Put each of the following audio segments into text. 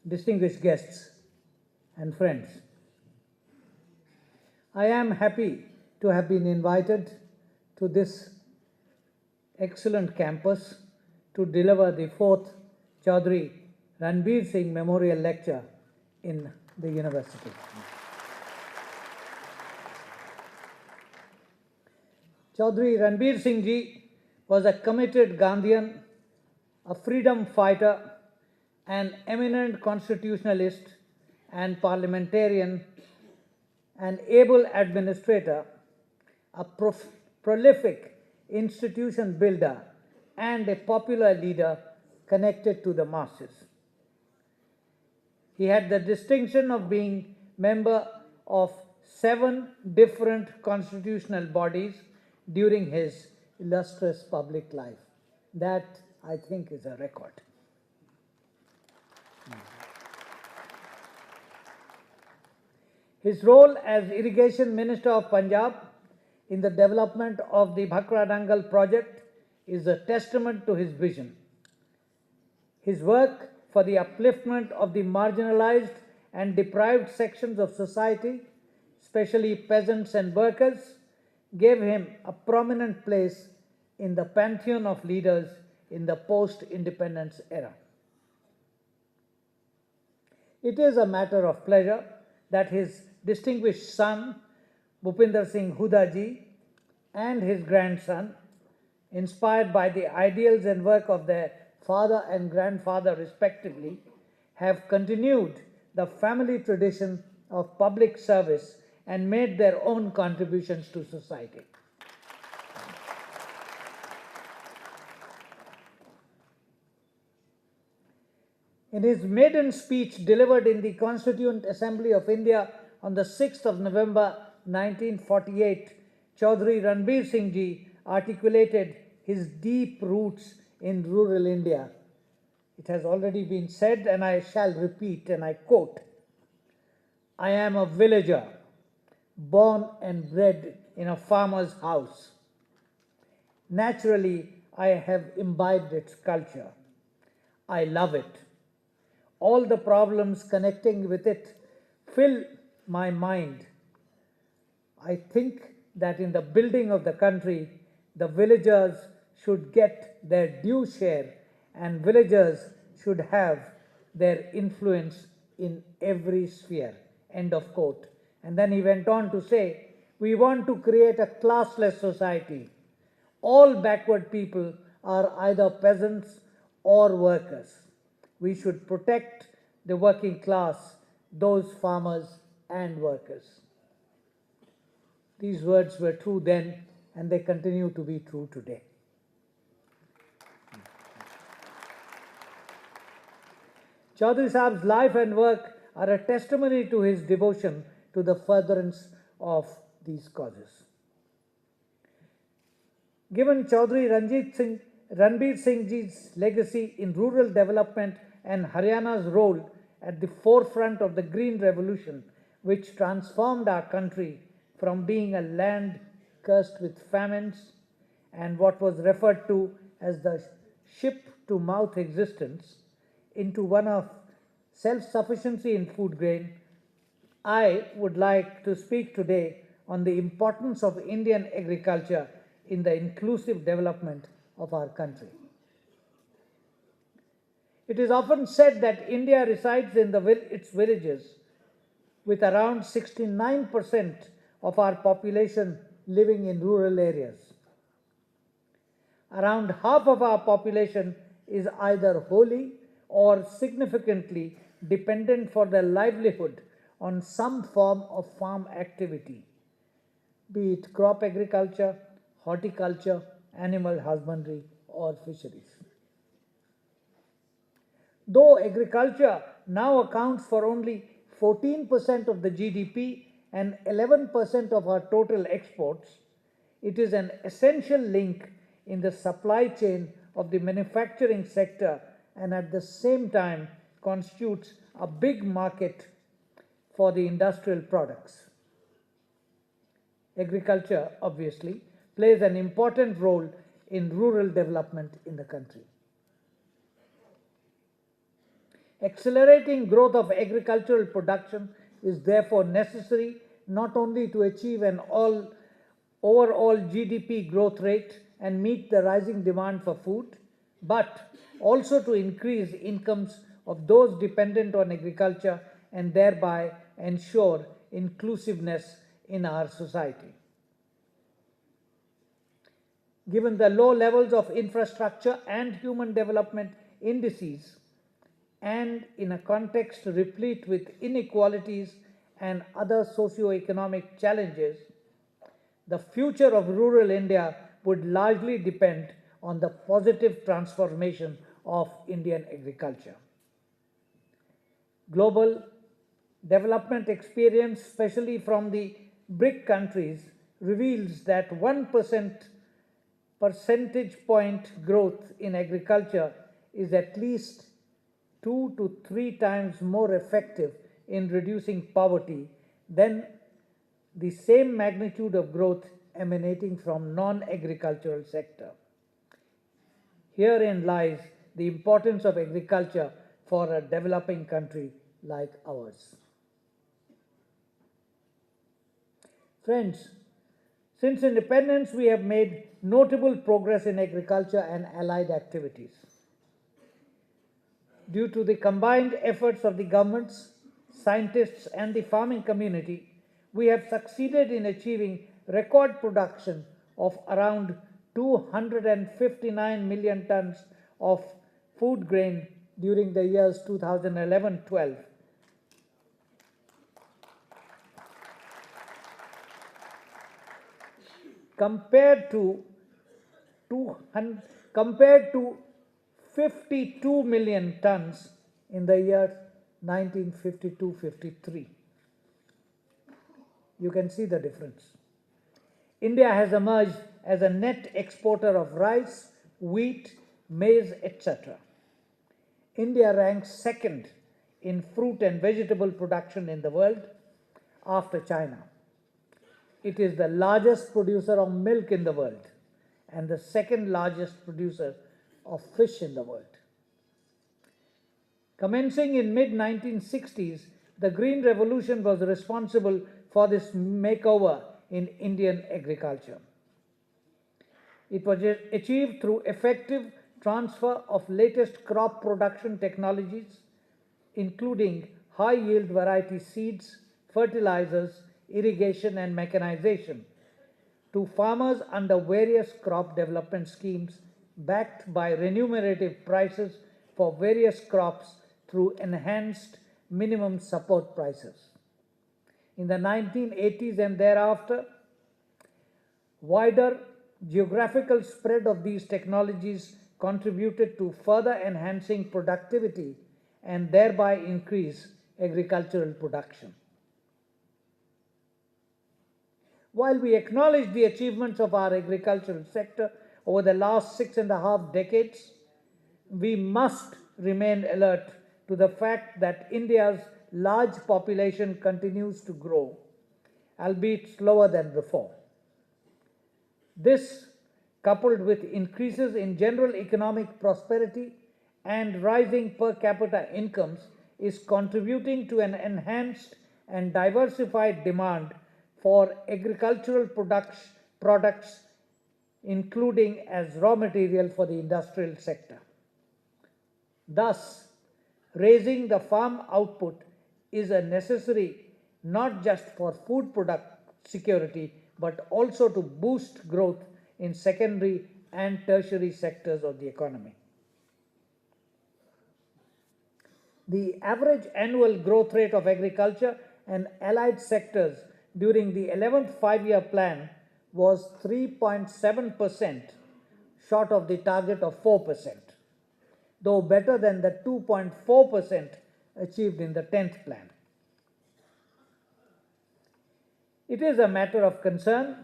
distinguished guests and friends. I am happy to have been invited to this excellent campus to deliver the fourth Chaudhry Ranbir Singh Memorial Lecture in the university. Chaudhry Ranbir Singh Ji was a committed Gandhian, a freedom fighter, an eminent constitutionalist and parliamentarian, an able administrator, a prolific institution builder, and a popular leader connected to the masses. He had the distinction of being member of 7 different constitutional bodies during his illustrious public life. That, I think, is a record. His role as Irrigation Minister of Punjab in the development of the Bhakra Dangal project is a testament to his vision. His work for the upliftment of the marginalized and deprived sections of society, especially peasants and workers, gave him a prominent place in the pantheon of leaders in the post-independence era. It is a matter of pleasure that his distinguished son, Bhupinder Singh Hooda Ji, and his grandson, inspired by the ideals and work of their father and grandfather respectively, have continued the family tradition of public service and made their own contributions to society. In his maiden speech delivered in the Constituent Assembly of India on the 6th of November 1948, Chaudhry Ranbir Singh Ji articulated his deep roots in rural India. It has already been said, and I shall repeat, and I quote, "I am a villager, born and bred in a farmer's house. Naturally, I have imbibed its culture. I love it. All the problems connecting with it fill my mind. I think that in the building of the country, the villagers should get their due share and villagers should have their influence in every sphere." End of quote. And then he went on to say, "We want to create a classless society. All backward people are either peasants or workers. We should protect the working class, those farmers and workers." These words were true then, and they continue to be true today. Chaudhry Sahab's life and work are a testimony to his devotion to the furtherance of these causes. Given Chaudhry Ranbir Singh Ji's legacy in rural development and Haryana's role at the forefront of the Green Revolution, which transformed our country from being a land cursed with famines and what was referred to as the ship-to-mouth existence into one of self-sufficiency in food grain, I would like to speak today on the importance of Indian agriculture in the inclusive development of our country. It is often said that India resides in its villages, with around 69% of our population living in rural areas. Around half of our population is either wholly or significantly dependent for their livelihood on some form of farm activity, be it crop agriculture, horticulture, animal husbandry, or fisheries. Though agriculture now accounts for only 14% of the GDP and 11% of our total exports, it is an essential link in the supply chain of the manufacturing sector and at the same time constitutes a big market for the industrial products. Agriculture, obviously, plays an important role in rural development in the country. Accelerating growth of agricultural production is therefore necessary not only to achieve an overall GDP growth rate and meet the rising demand for food, but also to increase incomes of those dependent on agriculture and thereby ensure inclusiveness in our society. Given the low levels of infrastructure and human development indices, and in a context replete with inequalities and other socio-economic challenges, the future of rural India would largely depend on the positive transformation of Indian agriculture. Global development experience, especially from the BRIC countries, reveals that 1% percentage point growth in agriculture is at least 2 to 3 times more effective in reducing poverty than the same magnitude of growth emanating from non-agricultural sector. Herein lies the importance of agriculture for a developing country like ours. Friends, since independence we have made notable progress in agriculture and allied activities. Due to the combined efforts of the governments, scientists and the farming community, we have succeeded in achieving record production of around 259 million tons of food grain during the years 2011-12. Compared to 52 million tons in the year 1952-53. You can see the difference. India has emerged as a net exporter of rice, wheat, maize, etc. India ranks second in fruit and vegetable production in the world after China. It is the largest producer of milk in the world and the second largest producer of fish in the world. Commencing in mid-1960s, the Green Revolution was responsible for this makeover in Indian agriculture. It was achieved through effective transfer of latest crop production technologies, including high-yield variety seeds, fertilizers, irrigation and mechanization, to farmers under various crop development schemes backed by remunerative prices for various crops through enhanced minimum support prices. In the 1980s and thereafter, wider geographical spread of these technologies contributed to further enhancing productivity and thereby increase agricultural production. While we acknowledge the achievements of our agricultural sector over the last 6.5 decades, we must remain alert to the fact that India's large population continues to grow, albeit slower than before. This, coupled with increases in general economic prosperity and rising per capita incomes, is contributing to an enhanced and diversified demand for agricultural products, including as raw material for the industrial sector. Thus, raising the farm output is a necessary not just for food product security, but also to boost growth in secondary and tertiary sectors of the economy. The average annual growth rate of agriculture and allied sectors during the 11th five-year plan was 3.7%, short of the target of 4%, though better than the 2.4% achieved in the 10th plan. It is a matter of concern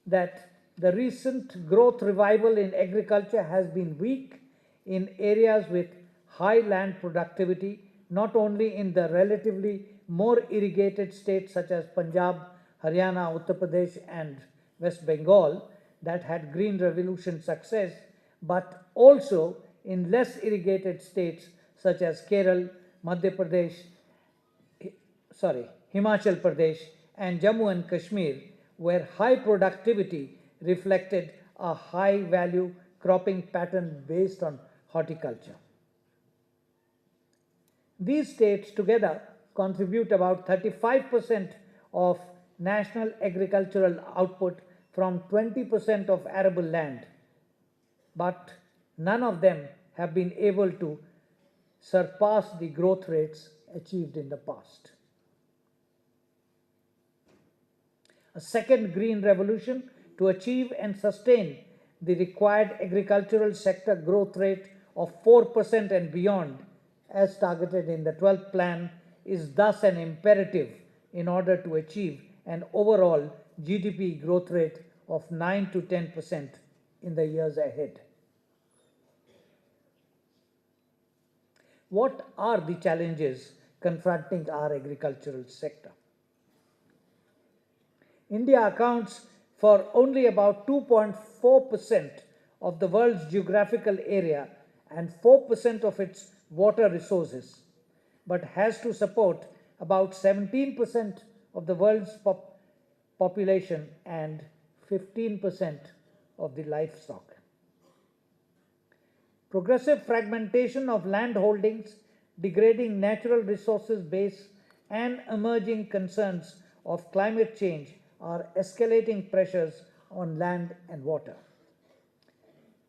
that the recent growth revival in agriculture has been weak in areas with high land productivity, not only in the relatively more irrigated states such as Punjab, Haryana, Uttar Pradesh and West Bengal that had Green Revolution success, but also in less irrigated states such as Kerala, Madhya Pradesh, Himachal Pradesh, and Jammu and Kashmir, where high productivity reflected a high value cropping pattern based on horticulture. These states together contribute about 35% of national agricultural output from 20% of arable land, but none of them have been able to surpass the growth rates achieved in the past. A second green revolution to achieve and sustain the required agricultural sector growth rate of 4% and beyond, as targeted in the 12th plan, is thus an imperative in order to achieve an overall GDP growth rate of 9 to 10% in the years ahead. What are the challenges confronting our agricultural sector? India accounts for only about 2.4% of the world's geographical area and 4% of its water resources, but has to support about 17% of the world's population and 15% of the livestock. Progressive fragmentation of land holdings, degrading natural resources base, and emerging concerns of climate change are escalating pressures on land and water.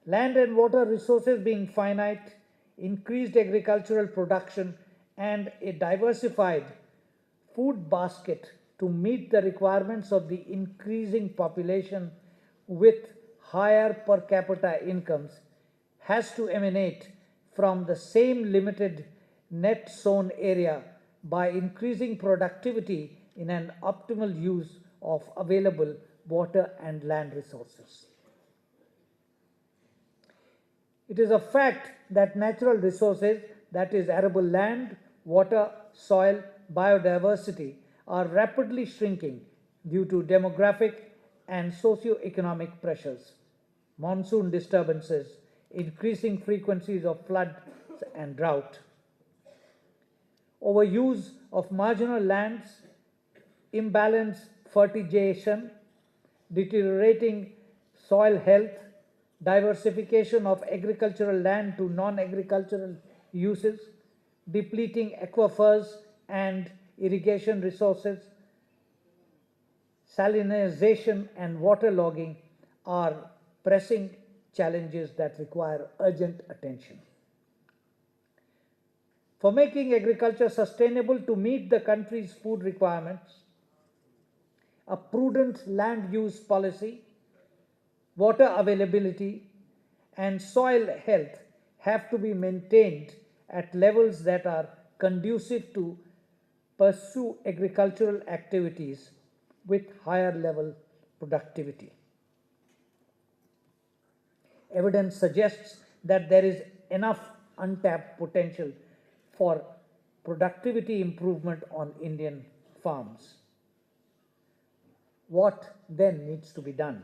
Land and water resources being finite, increased agricultural production, and a diversified food basket to meet the requirements of the increasing population with higher per capita incomes has to emanate from the same limited net sown area by increasing productivity in an optimal use of available water and land resources. It is a fact that natural resources, that is arable land, water, soil, biodiversity, are rapidly shrinking due to demographic and socio-economic pressures, monsoon disturbances, increasing frequencies of floods and drought, overuse of marginal lands, imbalanced fertilization, deteriorating soil health, diversification of agricultural land to non-agricultural uses, depleting aquifers and irrigation resources, salinization and waterlogging are pressing challenges that require urgent attention. For making agriculture sustainable to meet the country's food requirements, a prudent land use policy, water availability, and soil health have to be maintained at levels that are conducive to pursue agricultural activities with higher level productivity. Evidence suggests that there is enough untapped potential for productivity improvement on Indian farms. What then needs to be done?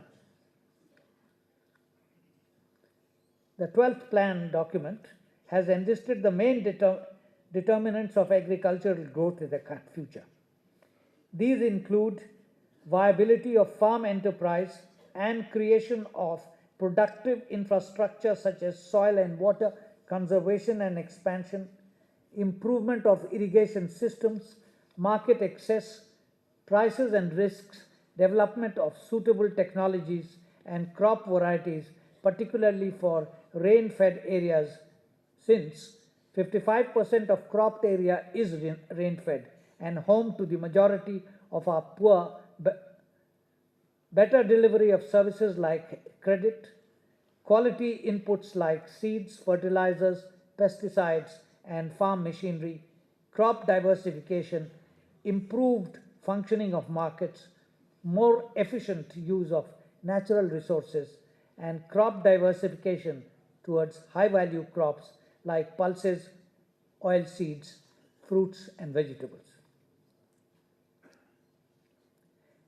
The 12th plan document has enlisted the main determinants of agricultural growth in the future. These include viability of farm enterprise and creation of productive infrastructure such as soil and water conservation and expansion, improvement of irrigation systems, market access, prices and risks, development of suitable technologies and crop varieties, particularly for rain-fed areas, since 55% of cropped area is rain-fed and home to the majority of our poor. Better delivery of services like credit, quality inputs like seeds, fertilizers, pesticides, and farm machinery, crop diversification, improved functioning of markets, more efficient use of natural resources, and crop diversification towards high-value crops like pulses, oilseeds, fruits, and vegetables.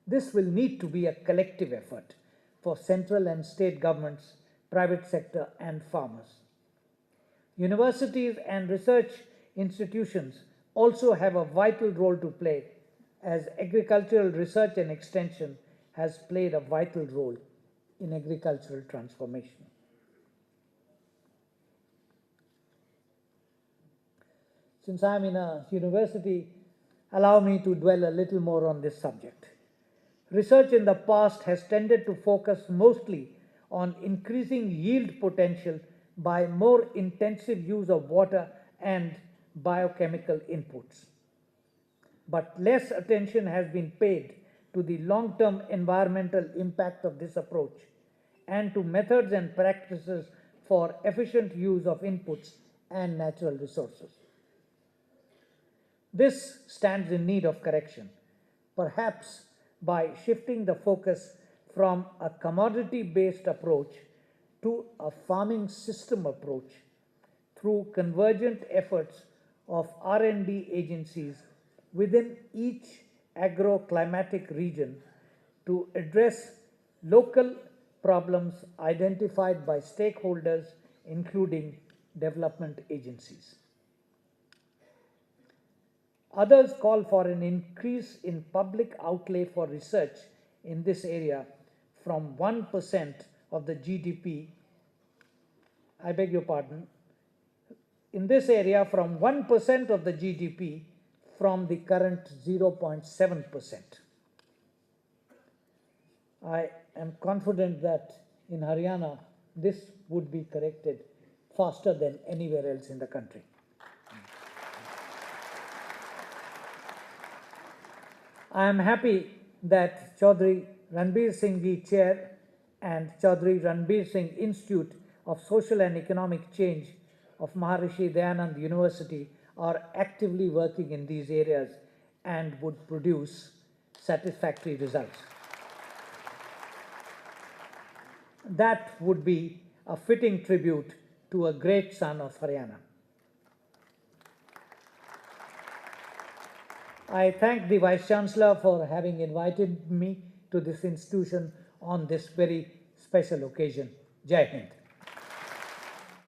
This will need to be a collective effort for central and state governments, private sector, and farmers. Universities and research institutions also have a vital role to play, as agricultural research and extension has played a vital role in agricultural transformation. Since I am in a university, allow me to dwell a little more on this subject. Research in the past has tended to focus mostly on increasing yield potential by more intensive use of water and biochemical inputs. But less attention has been paid to the long-term environmental impact of this approach and to methods and practices for efficient use of inputs and natural resources. This stands in need of correction, perhaps by shifting the focus from a commodity-based approach to a farming system approach through convergent efforts of R&D agencies within each agroclimatic region to address local problems identified by stakeholders, including development agencies. Others call for an increase in public outlay for research in this area from 1% of the GDP, I beg your pardon, in this area from 1% of the GDP from the current 0.7%. I am confident that in Haryana this would be corrected faster than anywhere else in the country. I am happy that Chaudhry Ranbir Singh Ji Chair and Chaudhry Ranbir Singh Institute of Social and Economic Change of Maharishi Dayanand University are actively working in these areas and would produce satisfactory results. That would be a fitting tribute to a great son of Haryana. I thank the Vice Chancellor for having invited me to this institution on this very special occasion. Jai Hind.